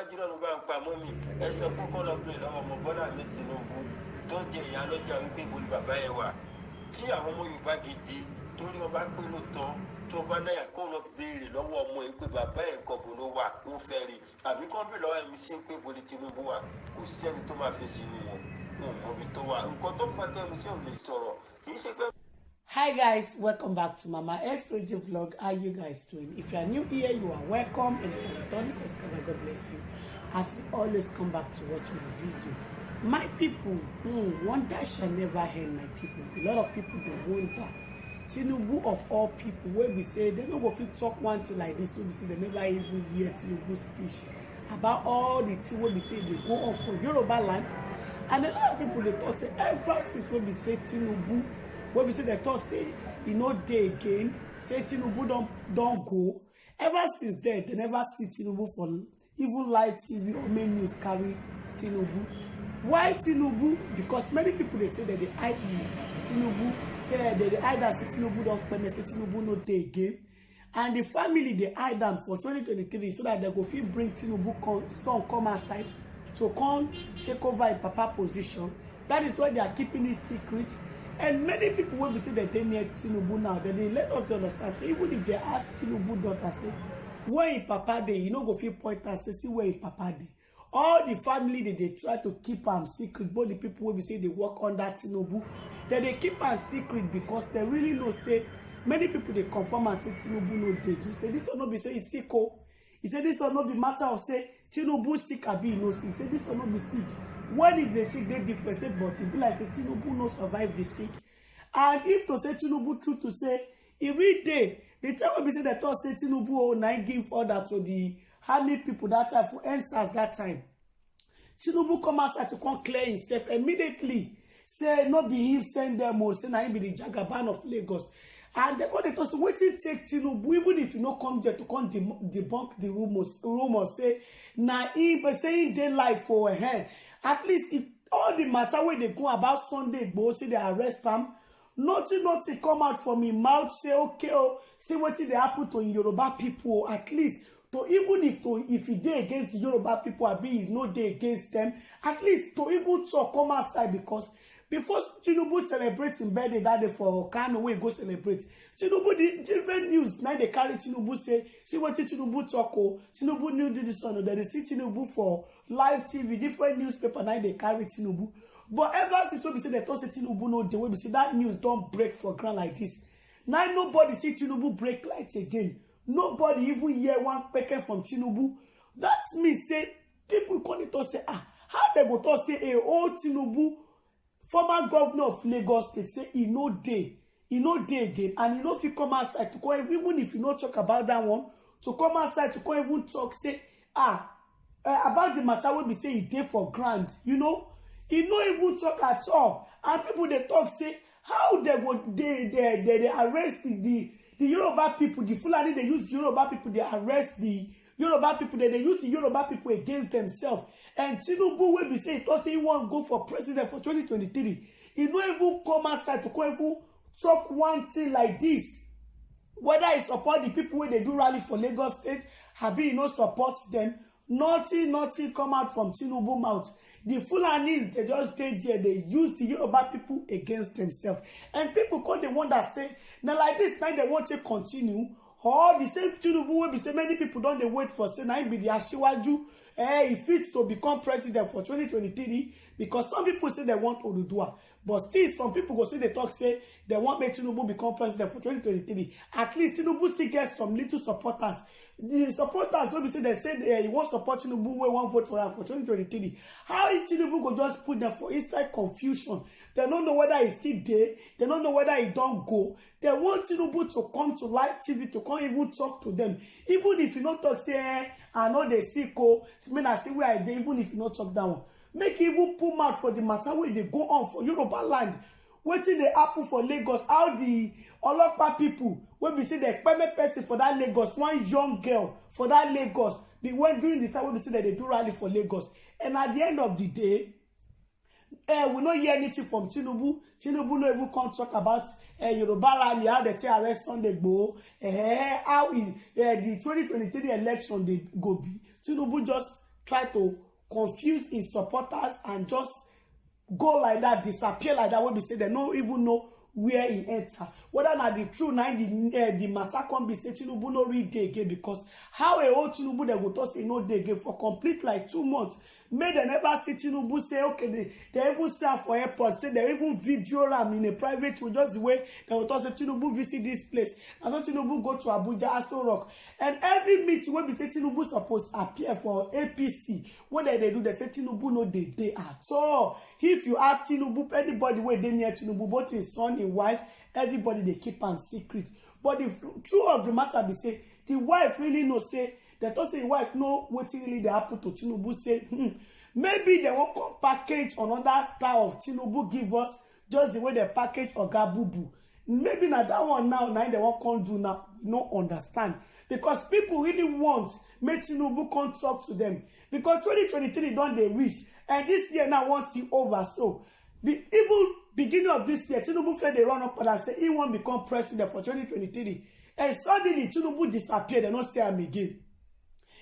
jírọ̀ ló bá ń pa mọ́ mi ẹ sọ pé kọ́ lọ pé lọ́wọ́ ọmọ Bọ́lá mi Tinubu tó jẹ ìyá lọ́jà wípé ibo ni bàbá ẹ wà tí àwọn ọmọ Yorùbá gidi torí wọn bá pé lóòótọ́ tó bá náyà kó lọ béèrè lọ́wọ́ ọmọ ẹ pé bàbá ẹ nǹkan bò ló wà ó fẹ́ rí àbí kọ́ béèrè lọ́wọ́ ẹ̀mí sí pé ibo ni Tinubu wà kò sẹ́ni tó máa fèsì nínú wọn wọn mọ ibi tó wà nǹkan tó fà tẹ́mi sí òun lè sọ̀rọ̀ kì í ṣe pé. Hi guys, welcome back to Mama SOJ vlog. How you guys doing? If you are new here, you are welcome, and if you are returning subscriber, God bless you. As you always come back to watch my video. My people, wonder shall never end, my people. A lot of people they wonder. Tinubu of all people, where we say they don't go fit talk one thing like this, where we say they never even hear Tinubu speech about all the things where we say they go on for Yoruba land. And a lot of people they thought say ever since when we say Tinubu, when we say they thought say you know day again, say Tinubu don't go. Ever since then, they never see Tinubu for even live TV or main news carry Tinubu. Why Tinubu? Because many people they say that they hide Tinubu, say that they hide that Tinubu don't pay, say Tinubu no day again. And the family they hide them for 2023 so that they go fit bring Tinubu son come outside to come take over a papa position. That is why they are keeping it secret. And many people will be saying that they need Tinubu now. Then they let us understand. So even if they ask Tinubu daughter, say, where in Papa Day, you know, go feel point and say, see where in Papa Day. All the family that they try to keep them secret, but the people will be saying they work under Tinubu, then they keep them secret because they really know, say, many people they confirm and say Tinubu no day. He say, this will not be say it's sick. He said, this will not be matter of say, Tinubu sick or be no sick. He said, this will not be sick. When if they sick, they different, say, but it be like say Tinubu no survive the sick. And if to say Tinubu true to say, every day, the time when we say they thought say Tinubu oh, nine give order to the army people that time for answers that time. Tinubu come outside to come clear himself immediately. Say, not be him send them or say, na him be the Jagaban of Lagos. And they go, they told us, wait till take Tinubu, even if you no come there to come debunk the rumors say, na him, but saying they life for a hand. At least it, all the matter where they go about Sunday, but say they arrest them, nothing come out from him mouth, say, okay, oh, say what they happen to Yoruba people, at least, to even if he dey against the Yoruba people, I be he no dey against them, at least to even talk come outside because before Tinubu celebrating birthday that day for Kano, where go celebrate. Tinubu the different news. Now they carry Tinubu say, see what Tinubu talk. Tinubu knew this one. They see Tinubu for live TV, different newspaper. Now they carry Tinubu. But ever since we say they thought say Tinubu no day, we say that news don't break for ground like this. Now nobody see Tinubu break lights again. Nobody even hear one pecker from Tinubu. That means say people call it to say how they go to say old Tinubu. Former governor of Lagos State say he no day again, and he no fit come outside to come even if you no talk about that one to come outside to come even talk say about the matter wey be say he dey for ground, you know, he no even talk at all, and people they talk say how they go they arrest the Yoruba people, the Fulani they use Yoruba people, they arrest the Yoruba people, they use the Yoruba people against themselves. And Tinubu will be saying, also he won't go for president for 2023. He don't even come outside to come even talk one thing like this. Whether he support the people when they do rally for Lagos State, Habi he no support them. Nothing come out from Tinubu mouth. The Fulanis, they just stay there. They use the Yoruba people against themselves. And people call the one that say, now like this, now they want to continue. Or the same Tinubu will be say many people don't they wait for say now be the Ashiwaju. He fits to become president for 2023 because some people say they want Oduduwa. But still, some people go say they talk say they want make Tinubu become president for 2023. At least Tinubu still gets some little supporters. The supporters will be say they said he won't support Tinubu, we won't vote for us for 2023. How Tinubu go just put them for inside confusion? They don't know whether he's still there. They don't know whether he don't go. They want Tinubu to come to live TV to come even talk to them. Even if you not talk, say, I know they sick, I see where I dey, even if you not talk down. Make even pull out for the matter where they go on for Yoruba land. Waiting the apple for Lagos. How the Olopa people, when we see the permanent person for that Lagos, one young girl for that Lagos, they went during the time when we see that they do rally for Lagos. And at the end of the day, we don't hear anything from Tinubu. Tinubu no even come talk about Yoruba rally, how they tell arrest Sunday go, how is the 2023 election they go be. Tinubu just try to confuse his supporters and just go like that, disappear like that, when we say they don't even know where he enter. Whether na the true na the matter can be say Tinubu no read dey again, because how a whole Tinubu they go talk say no dey again for complete like 2 months. May they never see Tinubu say okay, they even stand for airport, say they even video ram in a private way, just the way they will talk say Tinubu visit this place. And so Tinubu go to Abuja, Aso Rock. And every meeting when we say Tinubu supposed appear for APC, what they do, they say Tinubu no dey at all. If you ask Tinubu, anybody where they near Tinubu, both his son, his wife, everybody they keep am secret. But the truth of the matter be say the wife really know say they thought say the wife know what really they happen to Tinubu, say maybe they won't come package another style of Tinubu give us just the way they package Oga Bubu. Maybe now that one now they won't come do now, no understand, because people really want make Tinubu come talk to them, because 2023 don't they reach, and this year now wants to over. So the even beginning of this year, Tinubu felt they run up and say he won't become president for 2023, and suddenly Tinubu disappeared. They don't see him again.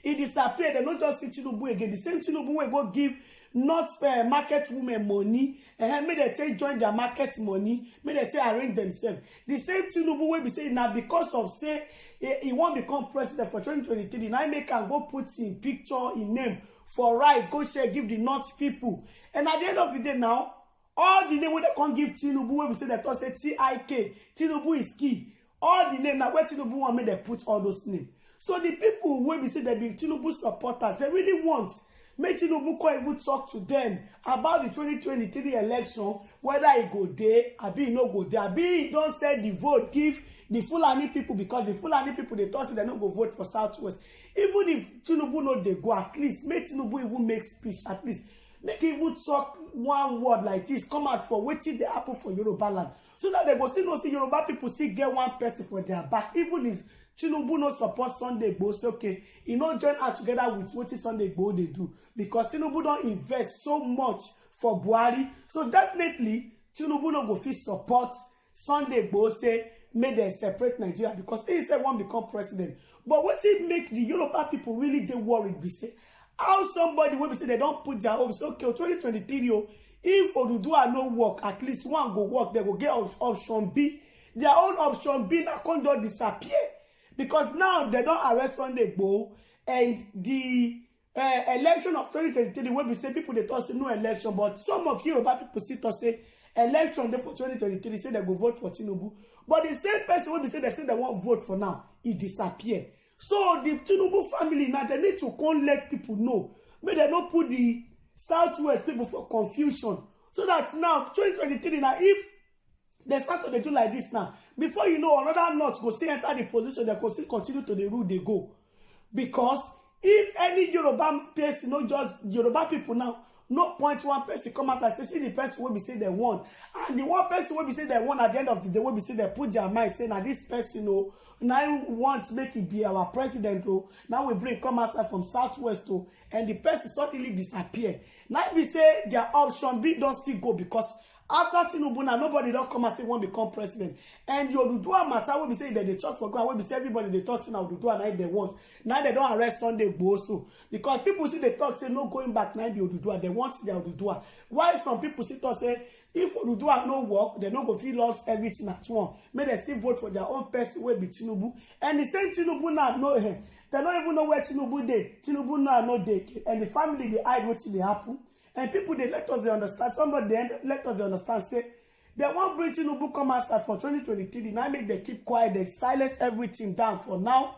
He disappeared. They don't just see Tinubu again. The same Tinubu will go give not market women money, and may they take join their market money, may they take arrange themselves. The same Tinubu will be saying now because of say he won't become president for 2023. Now make can go put in picture in name for rice, go share, give the North people. And at the end of the day now, all the name where they can't give Tinubu, where we say that say TIK, Tinubu is key. All the name now where Tinubu want me they put all those names. So the people where we say they be Tinubu supporters, they really want make Tinubu come even talk to them about the 2023 election, whether he go there, abi he no go there, abi he don't say the vote give the Fulani people, because the Fulani people they thought they not go vote for Southwest. Even if Tinubu no they go, at least make Tinubu even make speech, at least make even talk one word like this, come out for wetin dey happen for Yoruba land, so that they go still know say Yoruba people still get one person for their back. Even if Tinubu no support Sunday Igboho, say okay, he no join out together with wetin Sunday Igboho they do, because Tinubu don't invest so much for Buhari. So definitely Tinubu no go fit support Sunday Igboho, say make them separate Nigeria, because he said one become president. But what it make the Yoruba people really dey worried be say how somebody will be say they don't put their hopes, okay, 2023, if Oduduwa no work, at least one go work, they go get option B. Their own option B now can't just disappear, because now they don't arrest Sunday Igboho, and the election of 2023 will be say people they thought say no election, but some of Yoruba people sit to say election there for 2023, say they go vote for Tinubu, but the same person will be say they won't vote for now, he disappear. So the Tinubu family now they need to come let people know, may they not put the Southwest people for confusion, so that now 2023 now if they start to do like this now, before you know another North go see enter the position, they go still continue to the rule they go. Because if any Yoruba person, not just Yoruba people now, no point one person come out and say, see the person will be say they won, and the one person will be say they won at the end of the day will be say they put their mind saying that this person now want to make it be our president, now we bring come outside from Southwest, and the person suddenly disappear. Now we say their option B don't still go, because after Tinubu now nobody don't come and say won't become president. And your Oduduwa matter will be say that they talk for God, will be say everybody they talk say now Oduduwa now they want. Now they don't arrest Sunday Igboho, so because people see they talk say no going back now the Oduduwa, they want their Oduduwa. Why some people sit to say if Oduduwa no work, they no go feel lost everything at once. May they still vote for their own person will be Tinubu. And the same Tinubu now no they don't even know where Tinubu dey. Tinubu now no dey, and the family they hide what they happen. And people they let us they understand. Somebody they let us they understand say they won't bring Tinubu come outside for 2023. Now make they keep quiet, they silence everything down for now.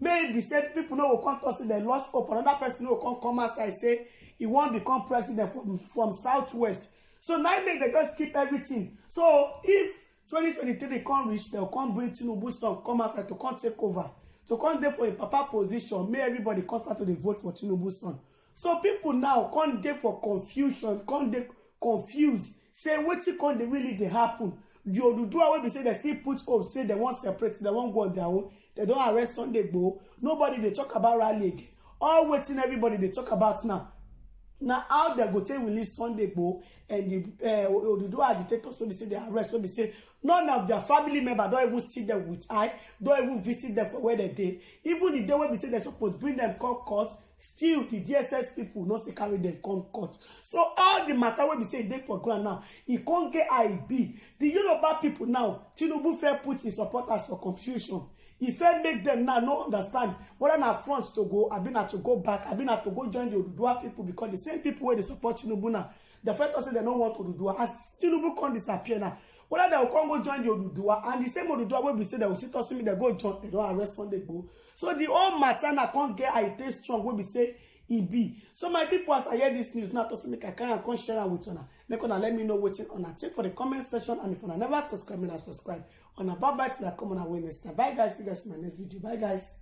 Maybe say people know will come to say they lost hope. Another person will come outside say he won't become president from Southwest. So now make they just keep everything. So if 2023 can't reach, they'll come bring Tinubu son come outside to come take over, to come there for a papa position. May everybody come start to vote for Tinubu son. So people now come there for confusion, come there confused, say what's it come they really they happen. The Oduduwa will be say they still put hope, say they want separate, they won't go on their own, they don't arrest Sunday Igboho. Nobody they talk about rally again. All waiting everybody they talk about now. Now how they go to release Sunday Igboho, and the Oduduwa agitators will be say they arrest, will be say None of their family member don't even see them with eye, don't even visit them for where they dey. Even the day when we say they're supposed to bring them come court, still the DSS people not to carry them come court. So all the matter when we say they for ground now, it can't get IB. The Yoruba people now, Tinubu fair put his supporters for confusion. If I make them now not understand whether na front to go, I've been to go back, I've been to go join the Oduduwa people, because the same people where they support Tinubu now, the first person they don't want Oduduwa, as Tinubu can't disappear now. Whether they will come go join the Oduduwa, and the same Oduduwa will be say they will sit us me, they go join, they don't arrest Sunday go. So the whole matter now can't get I taste strong will be say it be. So my people, as I hear this news now, to make I can't share it with you now. Make una let me know what's on that. Take for the comment section, and if you never subscribe, subscribe. On a bye bye till I come on our way next time. Bye guys, see you guys in my next video. Bye guys.